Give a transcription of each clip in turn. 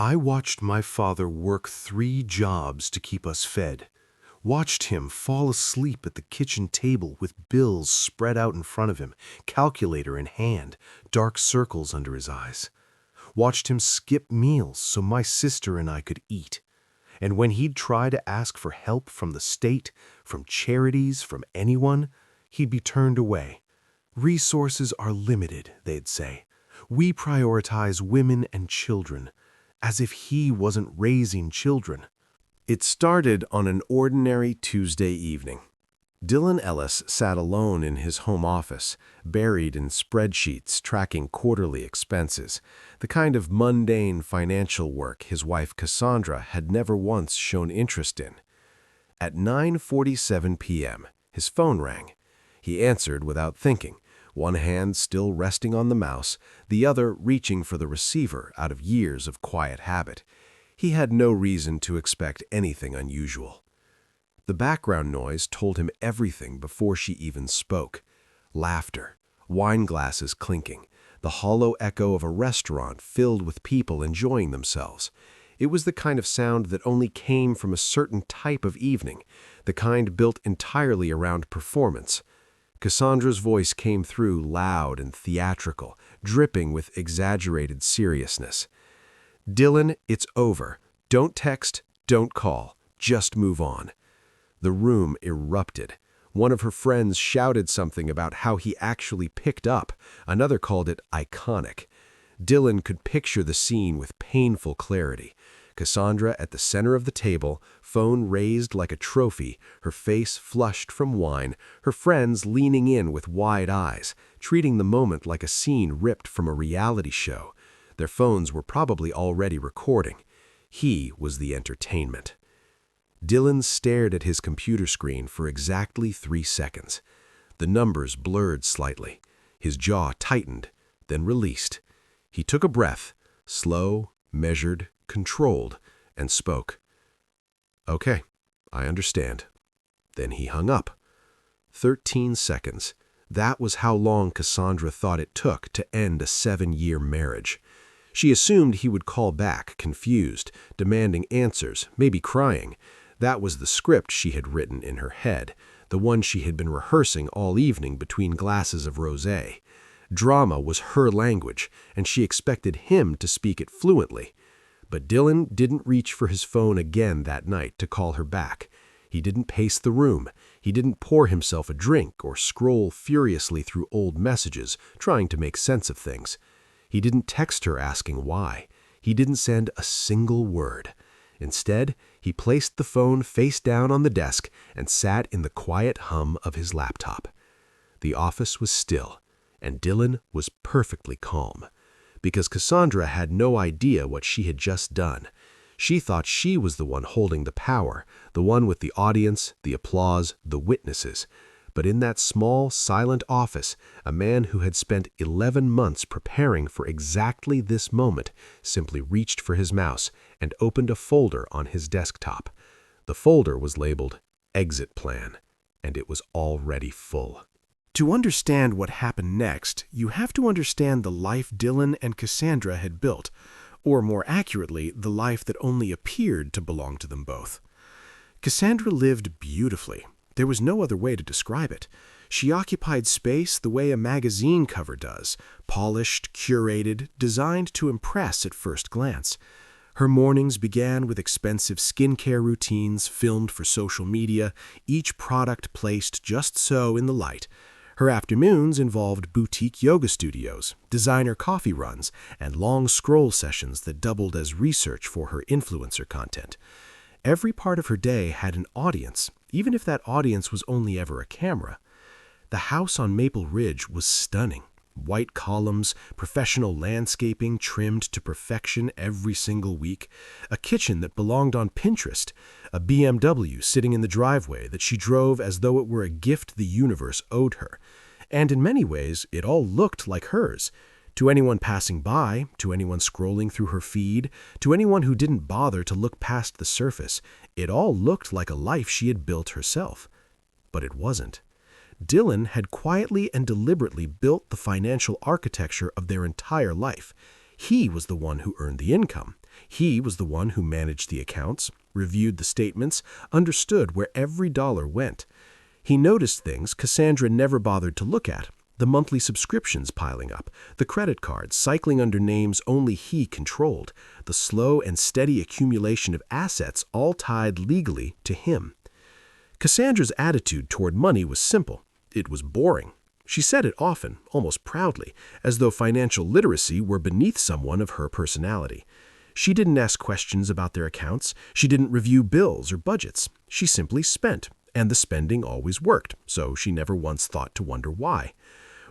I watched my father work 3 jobs to keep us fed. Watched him fall asleep at the kitchen table with bills spread out in front of him, calculator in hand, dark circles under his eyes. Watched him skip meals so my sister and I could eat. And when he'd try to ask for help from the state, from charities, from anyone, he'd be turned away. Resources are limited, they'd say. We prioritize women and children, as if he wasn't raising children. It started on an ordinary Tuesday evening. Dylan Ellis sat alone in his home office, buried in spreadsheets tracking quarterly expenses, the kind of mundane financial work his wife Cassandra had never once shown interest in. At 9:47 p.m., his phone rang. He answered without thinking, one hand still resting on the mouse, the other reaching for the receiver out of years of quiet habit. He had no reason to expect anything unusual. The background noise told him everything before she even spoke. Laughter, wine glasses clinking, the hollow echo of a restaurant filled with people enjoying themselves. It was the kind of sound that only came from a certain type of evening, the kind built entirely around performance. Cassandra's voice came through loud and theatrical, dripping with exaggerated seriousness. "Dylan, it's over. Don't text, don't call. Just move on." The room erupted. One of her friends shouted something about how he actually picked up. Another called it iconic. Dylan could picture the scene with painful clarity. Cassandra at the center of the table, phone raised like a trophy, her face flushed from wine, her friends leaning in with wide eyes, treating the moment like a scene ripped from a reality show. Their phones were probably already recording. He was the entertainment. Dylan stared at his computer screen for exactly 3 seconds. The numbers blurred slightly. His jaw tightened, then released. He took a breath, slow, measured, controlled, and spoke. "Okay, I understand." Then he hung up. 13 seconds. That was how long Cassandra thought it took to end a 7-year marriage. She assumed he would call back, confused, demanding answers, maybe crying. That was the script she had written in her head, the one she had been rehearsing all evening between glasses of rosé. Drama was her language, and she expected him to speak it fluently. But Dylan didn't reach for his phone again that night to call her back. He didn't pace the room. He didn't pour himself a drink or scroll furiously through old messages, trying to make sense of things. He didn't text her asking why. He didn't send a single word. Instead, he placed the phone face down on the desk and sat in the quiet hum of his laptop. The office was still, and Dylan was perfectly calm, because Cassandra had no idea what she had just done. She thought she was the one holding the power, the one with the audience, the applause, the witnesses. But in that small, silent office, a man who had spent 11 months preparing for exactly this moment simply reached for his mouse and opened a folder on his desktop. The folder was labeled Exit Plan, and it was already full. To understand what happened next, you have to understand the life Dylan and Cassandra had built, or more accurately, the life that only appeared to belong to them both. Cassandra lived beautifully. There was no other way to describe it. She occupied space the way a magazine cover does, polished, curated, designed to impress at first glance. Her mornings began with expensive skincare routines filmed for social media, each product placed just so in the light. Her afternoons involved boutique yoga studios, designer coffee runs, and long scroll sessions that doubled as research for her influencer content. Every part of her day had an audience, even if that audience was only ever a camera. The house on Maple Ridge was stunning. White columns, professional landscaping trimmed to perfection every single week, a kitchen that belonged on Pinterest, a BMW sitting in the driveway that she drove as though it were a gift the universe owed her. And in many ways, it all looked like hers. To anyone passing by, to anyone scrolling through her feed, to anyone who didn't bother to look past the surface, it all looked like a life she had built herself. But it wasn't. Dylan had quietly and deliberately built the financial architecture of their entire life. He was the one who earned the income. He was the one who managed the accounts, reviewed the statements, understood where every dollar went. He noticed things Cassandra never bothered to look at: the monthly subscriptions piling up, the credit cards cycling under names only he controlled, the slow and steady accumulation of assets all tied legally to him. Cassandra's attitude toward money was simple. It was boring. She said it often, almost proudly, as though financial literacy were beneath someone of her personality. She didn't ask questions about their accounts. She didn't review bills or budgets. She simply spent, and the spending always worked, so she never once thought to wonder why.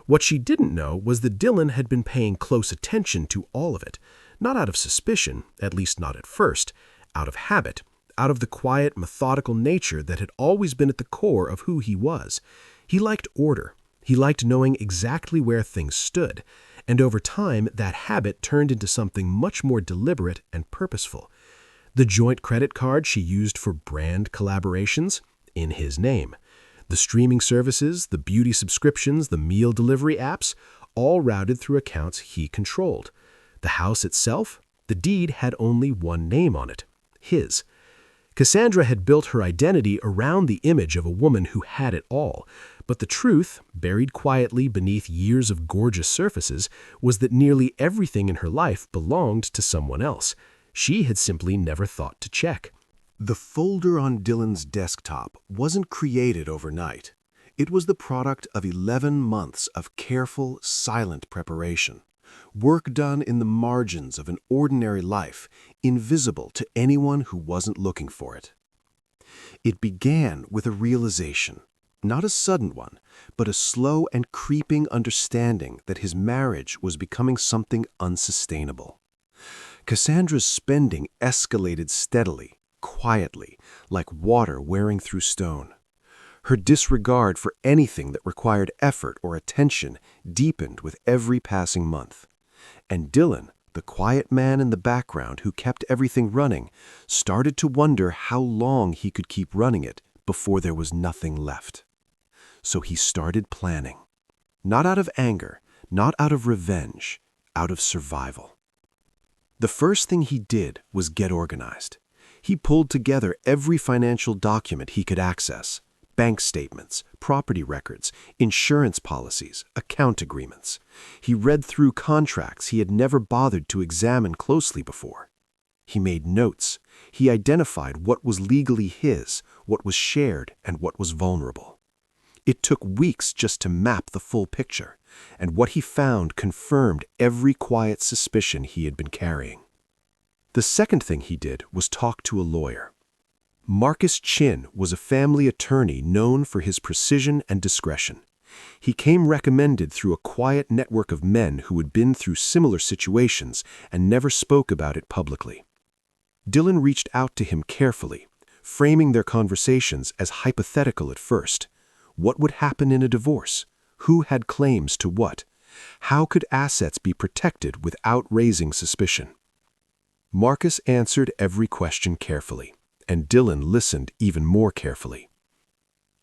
What she didn't know was that Dylan had been paying close attention to all of it, not out of suspicion, at least not at first, out of habit, out of the quiet, methodical nature that had always been at the core of who he was. He liked order. He liked knowing exactly where things stood, and over time that habit turned into something much more deliberate and purposeful. The joint credit card she used for brand collaborations, in his name. The streaming services, the beauty subscriptions, the meal delivery apps, all routed through accounts he controlled. The house itself, the deed had only one name on it: his. Cassandra had built her identity around the image of a woman who had it all, but the truth, buried quietly beneath years of gorgeous surfaces, was that nearly everything in her life belonged to someone else. She had simply never thought to check. The folder on Dylan's desktop wasn't created overnight. It was the product of 11 months of careful, silent preparation. Work done in the margins of an ordinary life, invisible to anyone who wasn't looking for it. It began with a realization, not a sudden one, but a slow and creeping understanding that his marriage was becoming something unsustainable. Cassandra's spending escalated steadily, quietly, like water wearing through stone. Her disregard for anything that required effort or attention deepened with every passing month. And Dylan, the quiet man in the background who kept everything running, started to wonder how long he could keep running it before there was nothing left. So he started planning. Not out of anger, not out of revenge, out of survival. The first thing he did was get organized. He pulled together every financial document he could access: bank statements, property records, insurance policies, account agreements. He read through contracts he had never bothered to examine closely before. He made notes. He identified what was legally his, what was shared, and what was vulnerable. It took weeks just to map the full picture, and what he found confirmed every quiet suspicion he had been carrying. The second thing he did was talk to a lawyer. Marcus Chin was a family attorney known for his precision and discretion. He came recommended through a quiet network of men who had been through similar situations and never spoke about it publicly. Dylan reached out to him carefully, framing their conversations as hypothetical at first. What would happen in a divorce? Who had claims to what? How could assets be protected without raising suspicion? Marcus answered every question carefully, and Dylan listened even more carefully.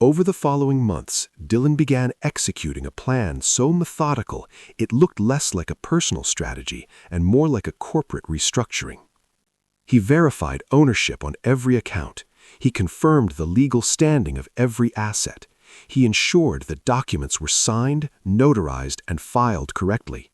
Over the following months, Dylan began executing a plan so methodical it looked less like a personal strategy and more like a corporate restructuring. He verified ownership on every account. He confirmed the legal standing of every asset. He ensured that documents were signed, notarized, and filed correctly.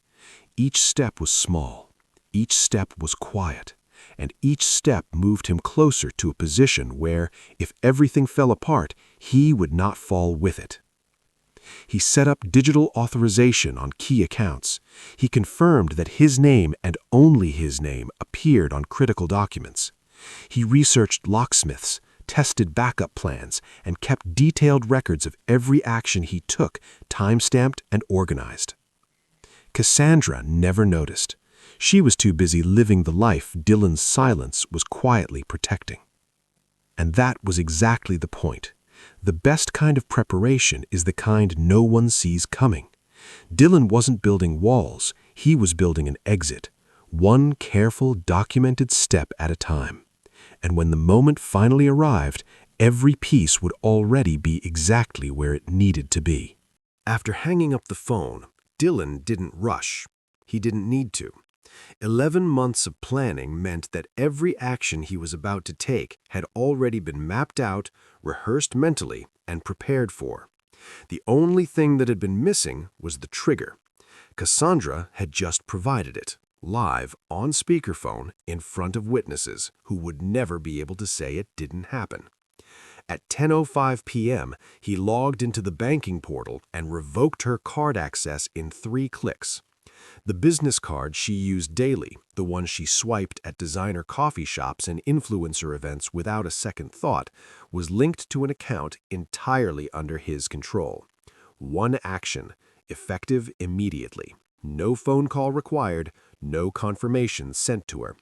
Each step was small. Each step was quiet. And each step moved him closer to a position where, if everything fell apart, he would not fall with it. He set up digital authorization on key accounts. He confirmed that his name and only his name appeared on critical documents. He researched locksmiths, tested backup plans, and kept detailed records of every action he took, time-stamped and organized. Cassandra never noticed. She was too busy living the life Dylan's silence was quietly protecting. And that was exactly the point. The best kind of preparation is the kind no one sees coming. Dylan wasn't building walls, he was building an exit, one careful, documented step at a time. And when the moment finally arrived, every piece would already be exactly where it needed to be. After hanging up the phone, Dylan didn't rush. He didn't need to. 11 months of planning meant that every action he was about to take had already been mapped out, rehearsed mentally, and prepared for. The only thing that had been missing was the trigger. Cassandra had just provided it, live on speakerphone in front of witnesses who would never be able to say it didn't happen. At 10:05 p.m., he logged into the banking portal and revoked her card access in 3 clicks. The business card she used daily, the one she swiped at designer coffee shops and influencer events without a second thought, was linked to an account entirely under his control. One action, effective immediately. No phone call required, no confirmation sent to her.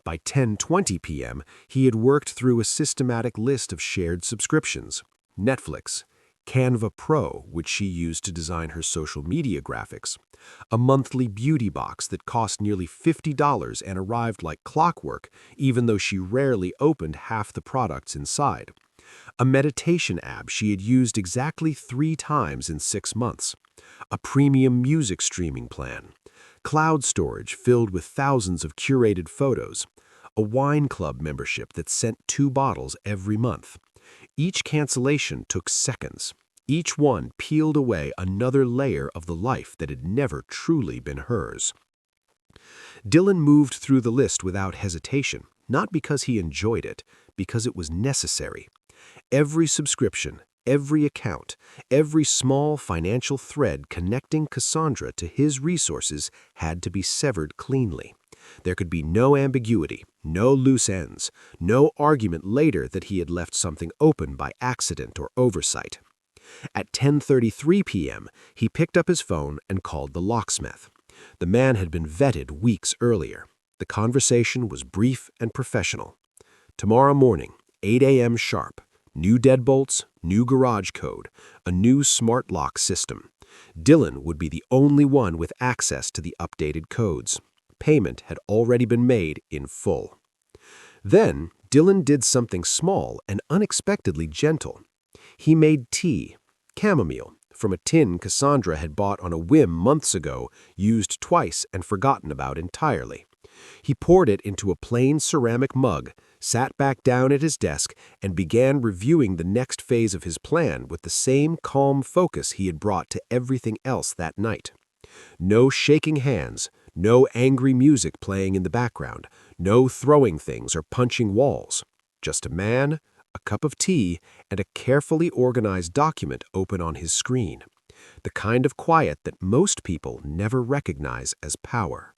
By 10:20 p.m., he had worked through a systematic list of shared subscriptions: Netflix, Canva Pro, which she used to design her social media graphics, a monthly beauty box that cost nearly $50 and arrived like clockwork, even though she rarely opened half the products inside, a meditation app she had used exactly 3 times in 6 months, a premium music streaming plan, cloud storage filled with thousands of curated photos, a wine club membership that sent 2 bottles every month. Each cancellation took seconds. Each one peeled away another layer of the life that had never truly been hers. Dylan moved through the list without hesitation, not because he enjoyed it, because it was necessary. Every subscription, every account, every small financial thread connecting Cassandra to his resources had to be severed cleanly. There could be no ambiguity, no loose ends, no argument later that he had left something open by accident or oversight. At 10:33 p.m., he picked up his phone and called the locksmith. The man had been vetted weeks earlier. The conversation was brief and professional. Tomorrow morning, 8 a.m. sharp. New deadbolts, new garage code, a new smart lock system. Dylan would be the only one with access to the updated codes. Payment had already been made in full. Then, Dylan did something small and unexpectedly gentle. He made tea, chamomile, from a tin Cassandra had bought on a whim months ago, used twice and forgotten about entirely. He poured it into a plain ceramic mug, sat back down at his desk, and began reviewing the next phase of his plan with the same calm focus he had brought to everything else that night. No shaking hands, no angry music playing in the background, no throwing things or punching walls. Just a man, a cup of tea, and a carefully organized document open on his screen. The kind of quiet that most people never recognize as power.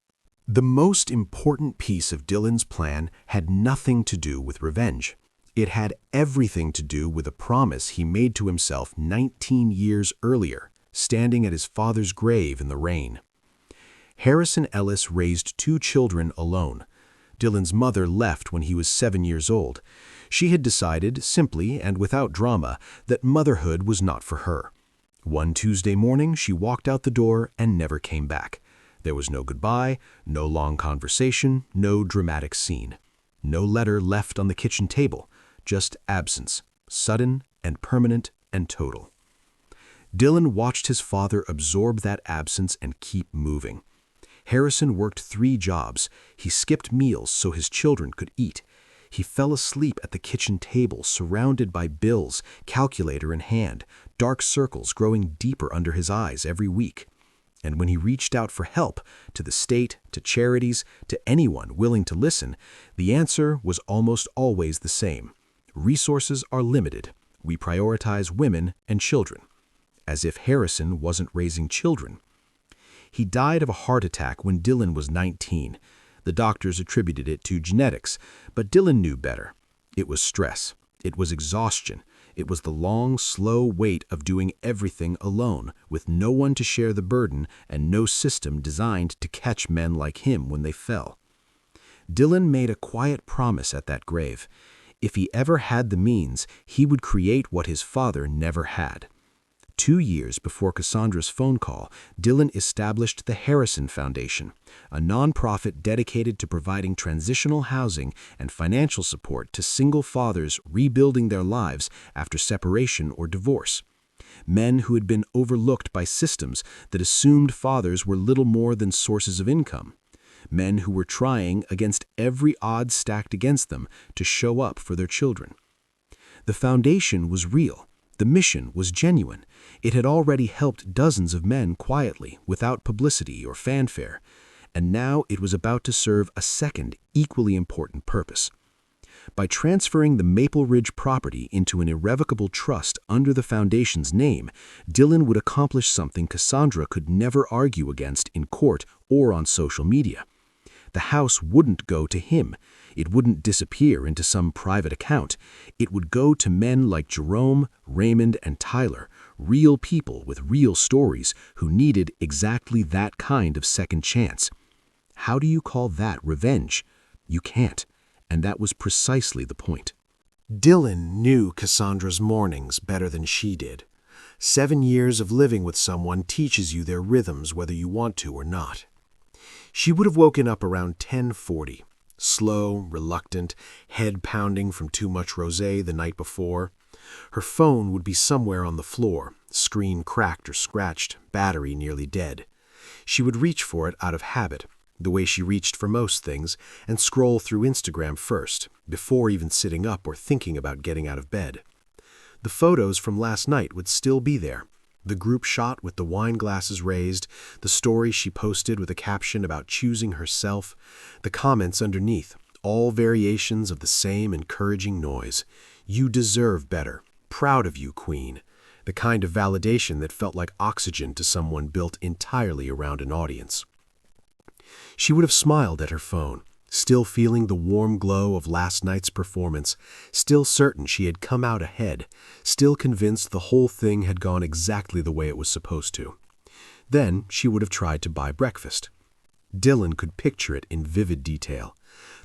The most important piece of Dylan's plan had nothing to do with revenge. It had everything to do with a promise he made to himself 19 years earlier, standing at his father's grave in the rain. Harrison Ellis raised 2 children alone. Dylan's mother left when he was 7 years old. She had decided, simply and without drama, that motherhood was not for her. One Tuesday morning, she walked out the door and never came back. There was no goodbye, no long conversation, no dramatic scene. No letter left on the kitchen table, just absence, sudden and permanent and total. Dylan watched his father absorb that absence and keep moving. Harrison worked 3 jobs. He skipped meals so his children could eat. He fell asleep at the kitchen table, surrounded by bills, calculator in hand, dark circles growing deeper under his eyes every week. And when he reached out for help, to the state, to charities, to anyone willing to listen, the answer was almost always the same. Resources are limited. We prioritize women and children. As if Harrison wasn't raising children. He died of a heart attack when Dylan was 19. The doctors attributed it to genetics, but Dylan knew better. It was stress. It was exhaustion. It was the long, slow weight of doing everything alone, with no one to share the burden and no system designed to catch men like him when they fell. Dylan made a quiet promise at that grave. If he ever had the means, he would create what his father never had. 2 years before Cassandra's phone call, Dylan established the Harrison Foundation, a nonprofit dedicated to providing transitional housing and financial support to single fathers rebuilding their lives after separation or divorce. Men who had been overlooked by systems that assumed fathers were little more than sources of income. men who were trying, against every odds stacked against them, to show up for their children. The foundation was real. The mission was genuine. It had already helped dozens of men quietly, without publicity or fanfare. And now it was about to serve a second, equally important purpose. By transferring the Maple Ridge property into an irrevocable trust under the foundation's name, Dylan would accomplish something Cassandra could never argue against in court or on social media. The house wouldn't go to him. It wouldn't disappear into some private account. It would go to men like Jerome, Raymond, and Tyler, real people with real stories who needed exactly that kind of second chance. How do you call that revenge? You can't. And that was precisely the point. Dylan knew Cassandra's mornings better than she did. 7 years of living with someone teaches you their rhythms whether you want to or not. She would have woken up around 10:40, slow, reluctant, head pounding from too much rosé the night before. Her phone would be somewhere on the floor, screen cracked or scratched, battery nearly dead. She would reach for it out of habit, the way she reached for most things, and scroll through Instagram first, before even sitting up or thinking about getting out of bed. The photos from last night would still be there. The group shot with the wine glasses raised, the story she posted with a caption about choosing herself, the comments underneath, all variations of the same encouraging noise. You deserve better. Proud of you, Queen. The kind of validation that felt like oxygen to someone built entirely around an audience. She would have smiled at her phone, still feeling the warm glow of last night's performance, still certain she had come out ahead, still convinced the whole thing had gone exactly the way it was supposed to. Then she would have tried to buy breakfast. Dylan could picture it in vivid detail.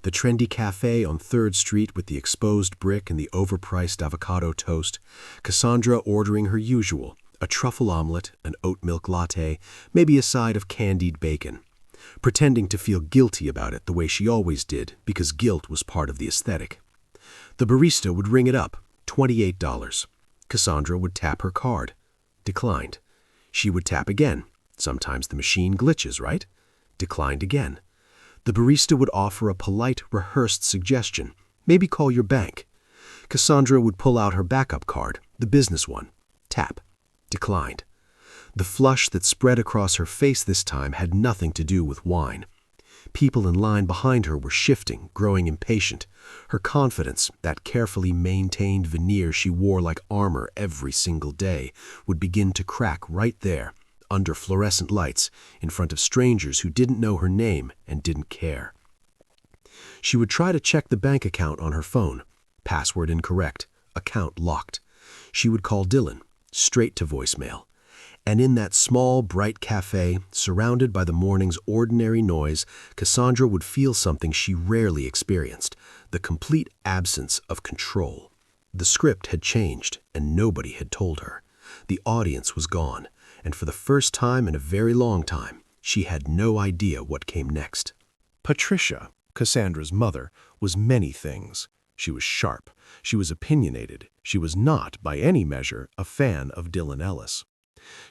The trendy cafe on 3rd Street with the exposed brick and the overpriced avocado toast, Cassandra ordering her usual, a truffle omelet, an oat milk latte, maybe a side of candied bacon. Pretending to feel guilty about it the way she always did, because guilt was part of the aesthetic. The barista would ring it up, $28. Cassandra would tap her card. Declined. She would tap again. Sometimes the machine glitches, right? Declined again. The barista would offer a polite, rehearsed suggestion. Maybe call your bank. Cassandra would pull out her backup card, the business one. Tap. Declined. The flush that spread across her face this time had nothing to do with wine. People in line behind her were shifting, growing impatient. Her confidence, that carefully maintained veneer she wore like armor every single day, would begin to crack right there, under fluorescent lights, in front of strangers who didn't know her name and didn't care. She would try to check the bank account on her phone. Password incorrect. Account locked. She would call Dylan, straight to voicemail. And in that small, bright cafe, surrounded by the morning's ordinary noise, Cassandra would feel something she rarely experienced, the complete absence of control. The script had changed, and nobody had told her. The audience was gone, and for the first time in a very long time, she had no idea what came next. Patricia, Cassandra's mother, was many things. She was sharp, she was opinionated, she was not, by any measure, a fan of Dylan Ellis.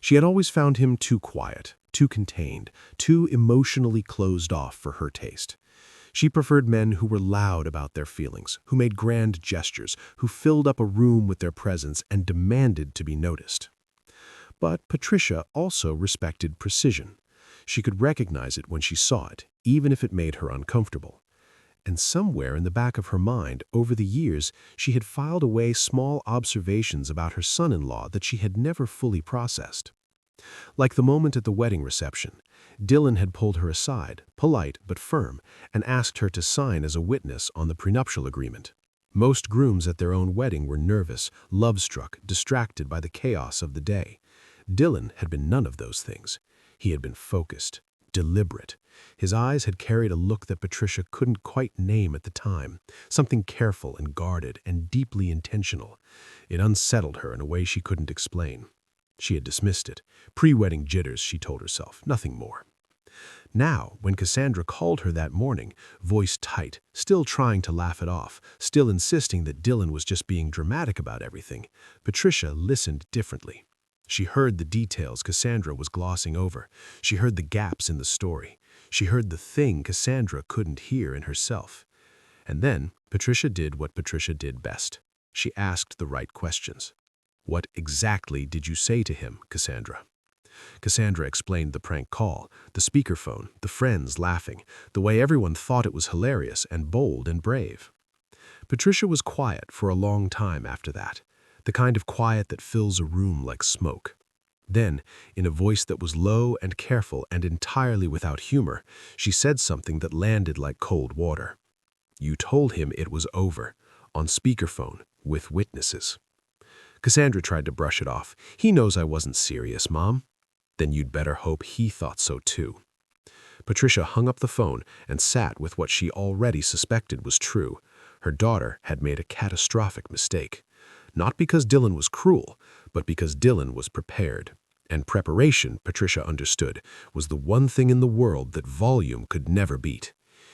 She had always found him too quiet, too contained, too emotionally closed off for her taste. She preferred men who were loud about their feelings, who made grand gestures, who filled up a room with their presence and demanded to be noticed. But Patricia also respected precision. She could recognize it when she saw it, even if it made her uncomfortable. And somewhere in the back of her mind, over the years, she had filed away small observations about her son-in-law that she had never fully processed. Like the moment at the wedding reception, Dylan had pulled her aside, polite but firm, and asked her to sign as a witness on the prenuptial agreement. Most grooms at their own wedding were nervous, love-struck, distracted by the chaos of the day. Dylan had been none of those things. He had been focused, deliberate. His eyes had carried a look that Patricia couldn't quite name at the time, something careful and guarded and deeply intentional. It unsettled her in a way she couldn't explain. She had dismissed it. Pre-wedding jitters, she told herself, nothing more. Now, when Cassandra called her that morning, voice tight, still trying to laugh it off, still insisting that Dylan was just being dramatic about everything, Patricia listened differently. She heard the details Cassandra was glossing over. She heard the gaps in the story. She heard the thing Cassandra couldn't hear in herself. And then Patricia did what Patricia did best. She asked the right questions. "What exactly did you say to him, Cassandra?" Cassandra explained the prank call, the speakerphone, the friends laughing, the way everyone thought it was hilarious and bold and brave. Patricia was quiet for a long time after that, the kind of quiet that fills a room like smoke. Then, in a voice that was low and careful and entirely without humor, she said something that landed like cold water. "You told him it was over, on speakerphone, with witnesses." Cassandra tried to brush it off. "He knows I wasn't serious, Mom." "Then you'd better hope he thought so too." Patricia hung up the phone and sat with what she already suspected was true. Her daughter had made a catastrophic mistake. Not because Dylan was cruel, but because Dylan was prepared. And preparation, Patricia understood, was the one thing in the world that volume could never beat.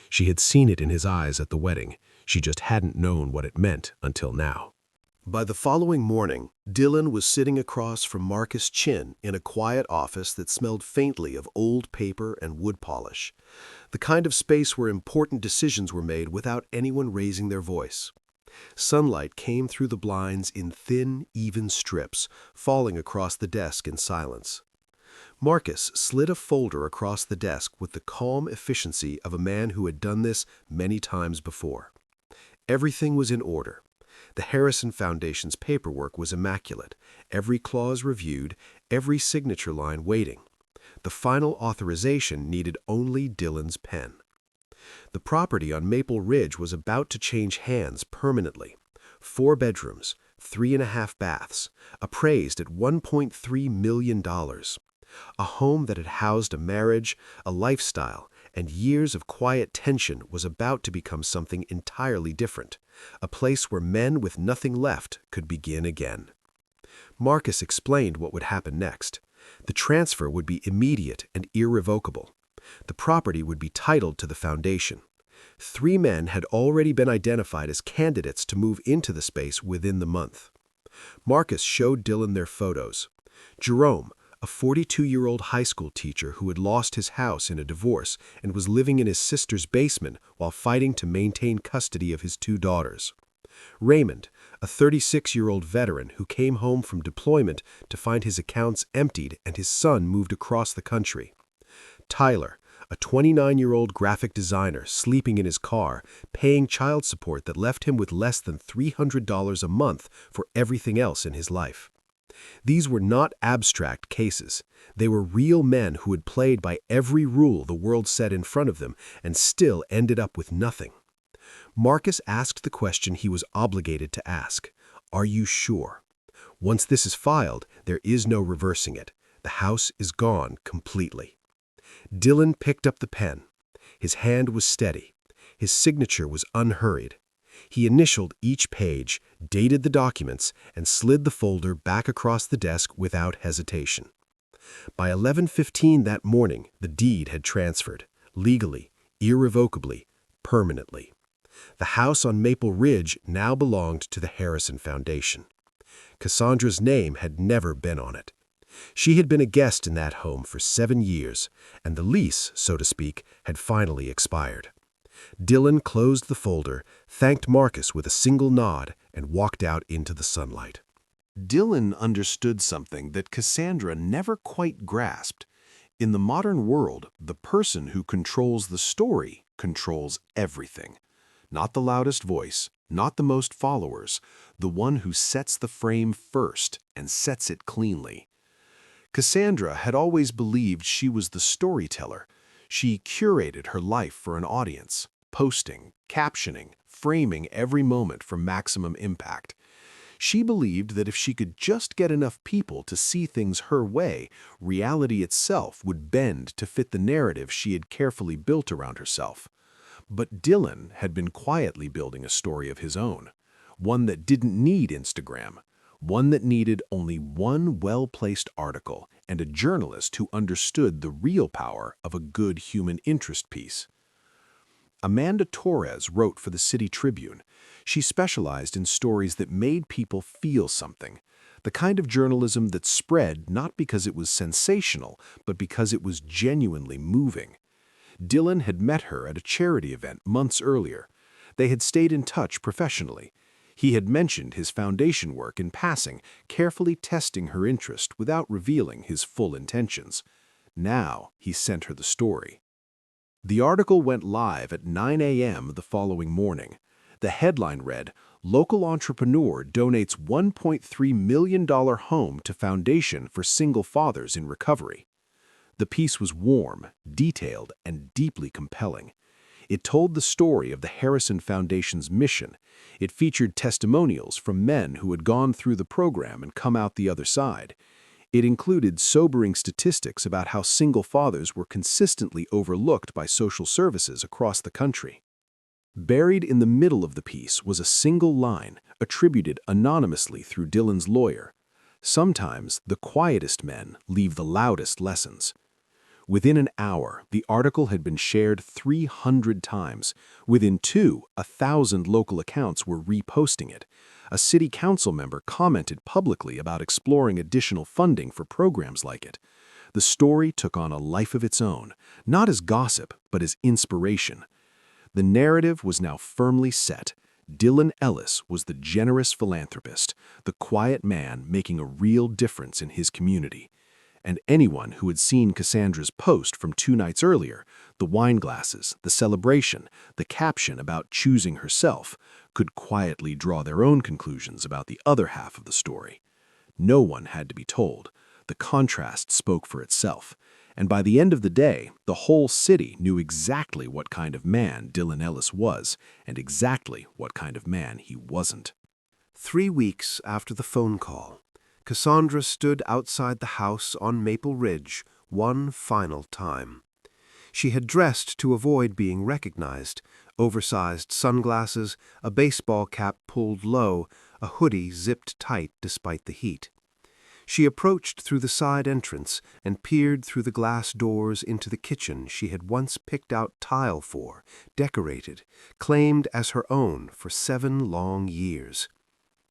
She had seen it in his eyes at the wedding. She just hadn't known what it meant until now. By the following morning, Dylan was sitting across from Marcus Chin in a quiet office that smelled faintly of old paper and wood polish, the kind of space where important decisions were made without anyone raising their voice. Sunlight came through the blinds in thin, even strips, falling across the desk in silence. Marcus slid a folder across the desk with the calm efficiency of a man who had done this many times before. Everything was in order. The Harrison Foundation's paperwork was immaculate, every clause reviewed, every signature line waiting. The final authorization needed only Dylan's pen. The property on Maple Ridge was about to change hands permanently. 4 bedrooms, 3.5 baths, appraised at $1.3 million. A home that had housed a marriage, a lifestyle, and years of quiet tension was about to become something entirely different, a place where men with nothing left could begin again. Marcus explained what would happen next. The transfer would be immediate and irrevocable. The property would be titled to the foundation. 3 men had already been identified as candidates to move into the space within the month. Marcus showed Dylan their photos. Jerome, a 42-year-old high school teacher who had lost his house in a divorce and was living in his sister's basement while fighting to maintain custody of his 2 daughters. Raymond, a 36-year-old veteran who came home from deployment to find his accounts emptied and his son moved across the country. Tyler, a 29-year-old graphic designer sleeping in his car, paying child support that left him with less than $300 a month for everything else in his life. These were not abstract cases. They were real men who had played by every rule the world set in front of them and still ended up with nothing. Marcus asked the question he was obligated to ask. Are you sure? Once this is filed, there is no reversing it. The house is gone completely. Dylan picked up the pen. His hand was steady. His signature was unhurried. He initialed each page, dated the documents, and slid the folder back across the desk without hesitation. By 11:15 that morning, the deed had transferred, legally, irrevocably, permanently. The house on Maple Ridge now belonged to the Harrison Foundation. Cassandra's name had never been on it. She had been a guest in that home for 7 years, and the lease, so to speak, had finally expired. Dylan closed the folder, thanked Marcus with a single nod, and walked out into the sunlight. Dylan understood something that Cassandra never quite grasped. In the modern world, the person who controls the story controls everything. Not the loudest voice, not the most followers, the one who sets the frame first and sets it cleanly. Cassandra had always believed she was the storyteller. She curated her life for an audience, posting, captioning, framing every moment for maximum impact. She believed that if she could just get enough people to see things her way, reality itself would bend to fit the narrative she had carefully built around herself. But Dylan had been quietly building a story of his own, one that didn't need Instagram, one that needed only one well-placed article and a journalist who understood the real power of a good human interest piece. Amanda Torres wrote for the City Tribune. She specialized in stories that made people feel something, the kind of journalism that spread not because it was sensational, but because it was genuinely moving. Dylan had met her at a charity event months earlier. They had stayed in touch professionally. He had mentioned his foundation work in passing, carefully testing her interest without revealing his full intentions. Now he sent her the story. The article went live at 9 a.m. the following morning. The headline read, "Local entrepreneur donates $1.3 million home to Foundation for Single Fathers in Recovery." The piece was warm, detailed, and deeply compelling. It told the story of the Harrison Foundation's mission. It featured testimonials from men who had gone through the program and come out the other side. It included sobering statistics about how single fathers were consistently overlooked by social services across the country. Buried in the middle of the piece was a single line, attributed anonymously through Dylan's lawyer. "Sometimes the quietest men leave the loudest lessons." Within an hour, the article had been shared 300 times. Within 1,000 local accounts were reposting it. A city council member commented publicly about exploring additional funding for programs like it. The story took on a life of its own, not as gossip, but as inspiration. The narrative was now firmly set. Dylan Ellis was the generous philanthropist, the quiet man making a real difference in his community. And anyone who had seen Cassandra's post from 2 nights earlier, the wine glasses, the celebration, the caption about choosing herself, could quietly draw their own conclusions about the other half of the story. No one had to be told. The contrast spoke for itself. And by the end of the day, the whole city knew exactly what kind of man Dylan Ellis was, and exactly what kind of man he wasn't. 3 weeks after the phone call, Cassandra stood outside the house on Maple Ridge one final time. She had dressed to avoid being recognized: oversized sunglasses, a baseball cap pulled low, a hoodie zipped tight despite the heat. She approached through the side entrance and peered through the glass doors into the kitchen she had once picked out tile for, decorated, claimed as her own for 7 long years.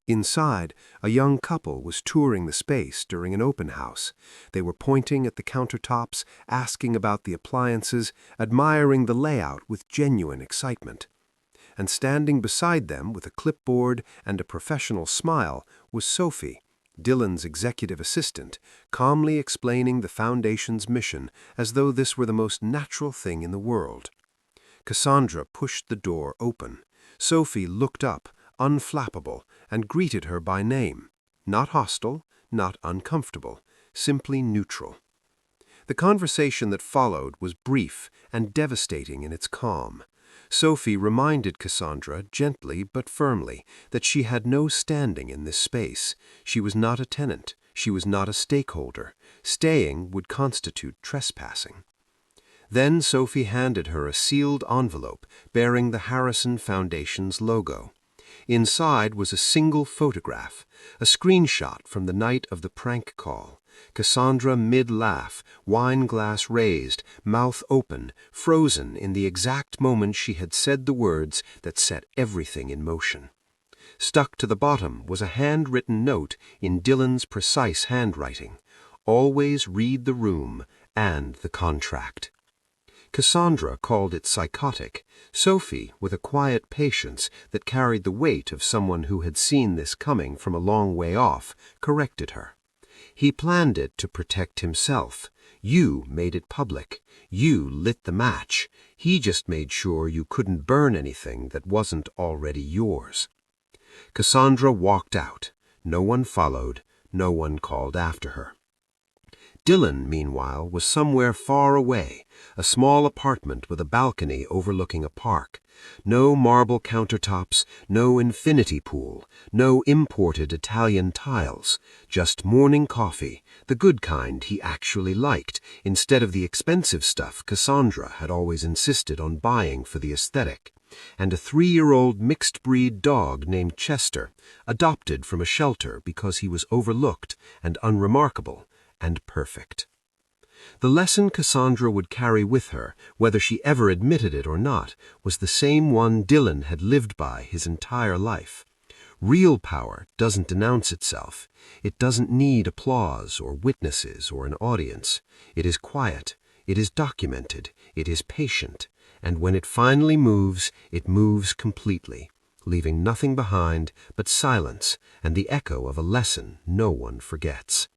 Inside, a young couple was touring the space during an open house. They were pointing at the countertops, asking about the appliances, admiring the layout with genuine excitement. And standing beside them with a clipboard and a professional smile was Sophie, Dylan's executive assistant, calmly explaining the Foundation's mission as though this were the most natural thing in the world. Cassandra pushed the door open. Sophie looked up, unflappable, and greeted her by name. Not hostile, not uncomfortable, simply neutral. The conversation that followed was brief and devastating in its calm. Sophie reminded Cassandra, gently but firmly, that she had no standing in this space. She was not a tenant. She was not a stakeholder. Staying would constitute trespassing. Then Sophie handed her a sealed envelope bearing the Harrison Foundation's logo. Inside was a single photograph, a screenshot from the night of the prank call. Cassandra mid-laugh, wine glass raised, mouth open, frozen in the exact moment she had said the words that set everything in motion. Stuck to the bottom was a handwritten note in Dylan's precise handwriting: "Always read the room and the contract." Cassandra called it psychotic. Sophie, with a quiet patience that carried the weight of someone who had seen this coming from a long way off, corrected her. "He planned it to protect himself. You made it public. You lit the match. He just made sure you couldn't burn anything that wasn't already yours." Cassandra walked out. No one followed. No one called after her. Dylan, meanwhile, was somewhere far away, a small apartment with a balcony overlooking a park. No marble countertops, no infinity pool, no imported Italian tiles, just morning coffee, the good kind he actually liked, instead of the expensive stuff Cassandra had always insisted on buying for the aesthetic, and a 3-year-old mixed-breed dog named Chester, adopted from a shelter because he was overlooked and unremarkable and perfect. The lesson Cassandra would carry with her, whether she ever admitted it or not, was the same one Dylan had lived by his entire life. Real power doesn't denounce itself. It doesn't need applause or witnesses or an audience. It is quiet. It is documented. It is patient, and when it finally moves, it moves completely, leaving nothing behind but silence and the echo of a lesson no one forgets.